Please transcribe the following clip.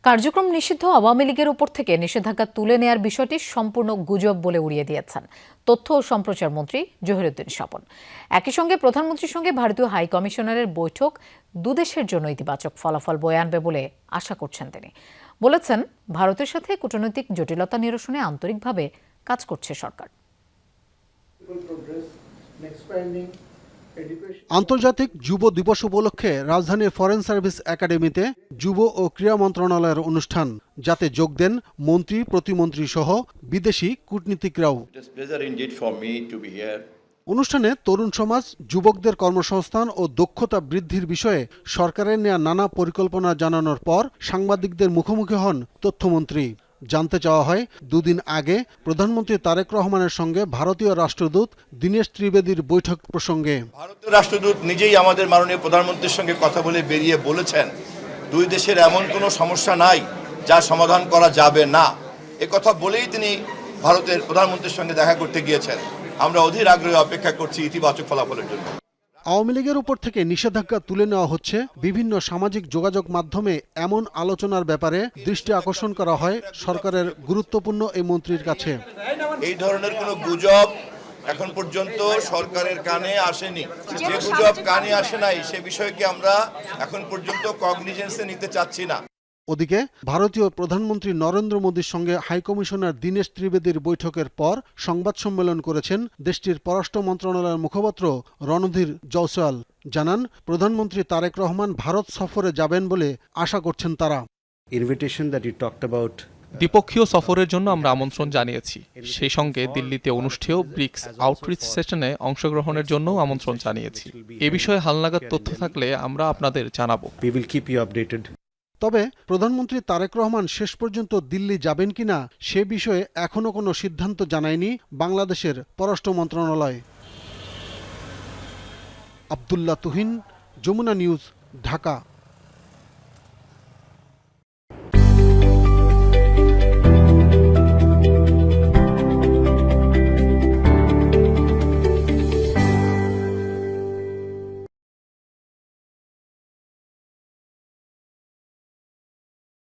কার্যক্রম নিষিদ্ধ আওয়ামী লীগের উপর থেকে নিষেধাজ্ঞা তুলে নেয়ার বিষয়টি সম্পূর্ণ গুজব বলে উড়িয়ে দিয়েছেন তথ্য ও সম্প্রচার মন্ত্রী জহিরুদ্দিন স্বপন। একই সঙ্গে প্রধানমন্ত্রীর সঙ্গে ভারতীয় হাই কমিশনারের বৈঠক দুদেশের জন্য ইতিবাচক ফলাফল বয়ে আনবে বলে আশা করছেন তিনি। বলেছেন, ভারতের সাথে কূটনৈতিক জটিলতা নিরসনে আন্তরিকভাবে কাজ করছে সরকার। আন্তর্জাতিক যুব দিবস উপলক্ষে রাজধানীর ফরেন সার্ভিস একাডেমিতে যুব ও ক্রীড়া মন্ত্রণালয়ের অনুষ্ঠান, যাতে যোগ দেন মন্ত্রী, প্রতিমন্ত্রী সহ বিদেশি কূটনীতিকরাও। অনুষ্ঠানে তরুণ সমাজ, যুবকদের কর্মসংস্থান ও দক্ষতা বৃদ্ধির বিষয়ে সরকারের নেয়া নানা পরিকল্পনা জানানোর পর সাংবাদিকদের মুখোমুখি হন তথ্যমন্ত্রী। জানতে চাওয়া হয়, দুদিন আগে প্রধানমন্ত্রী তারেক রহমানের সঙ্গে ভারতীয় রাষ্ট্রদূত দীনেশ ত্রিবেদীর বৈঠক প্রসঙ্গে। ভারতীয় রাষ্ট্রদূত নিজেই আমাদের মাননীয় প্রধানমন্ত্রীর সঙ্গে কথা বলে বেরিয়ে বলেছেন, দুই দেশের এমন কোনো সমস্যা নাই যা সমাধান করা যাবে না। কথা বলেই তিনি ভারতের প্রধানমন্ত্রীর সঙ্গে দেখা করতে গিয়েছেন। আমরা অধীর আগ্রহে অপেক্ষা করছি ইতিবাচক ফলাফলের জন্য। আওয়ামী লীগের উপর থেকে নিষেধাজ্ঞা তুলে নেওয়া হচ্ছে, বিভিন্ন সামাজিক যোগাযোগ মাধ্যমে এমন আলোচনার ব্যাপারে দৃষ্টি আকর্ষণ করা হয় সরকারের গুরুত্বপূর্ণ এই মন্ত্রীর কাছে। এই ধরনের কোনো গুজব এখন পর্যন্ত সরকারের কানে আসেনি। যে গুজব কানে আসে নাই সে বিষয়কে আমরা এখন পর্যন্ত কগনিজেন্সে নিতে চাচ্ছি না। ওদিকে ভারতীয় প্রধানমন্ত্রী নরেন্দ্র মোদীর সঙ্গে হাইকমিশনার দীনেশ ত্রিবেদীর বৈঠকের পর সংবাদ সম্মেলন করেছেন দেশটির পররাষ্ট্র মন্ত্রণালয়ের মুখপাত্র রণধীর জয়সওয়াল। জানান, প্রধানমন্ত্রী তারেক রহমান ভারত সফরে যাবেন বলে আশা করছেন তারা। দ্বিপক্ষীয় সফরের জন্য আমরা আমন্ত্রণ জানিয়েছি। সেই সঙ্গে দিল্লিতে অনুষ্ঠেয় ব্রিক্স আউটরিচ সেশনে অংশগ্রহণের জন্য আমন্ত্রণ জানিয়েছি। এ বিষয়ে হালনাগাদ তথ্য থাকলে আমরা আপনাদের জানাবো। তবে প্রধানমন্ত্রী তারেক রহমান শেষ পর্যন্ত দিল্লি যাবেন কিনা সে বিষয়ে এখনো কোনো সিদ্ধান্ত জানায়নি বাংলাদেশের পররাষ্ট্র মন্ত্রণালয়। আব্দুল্লাহ তুহিন, যমুনা নিউজ, ঢাকা।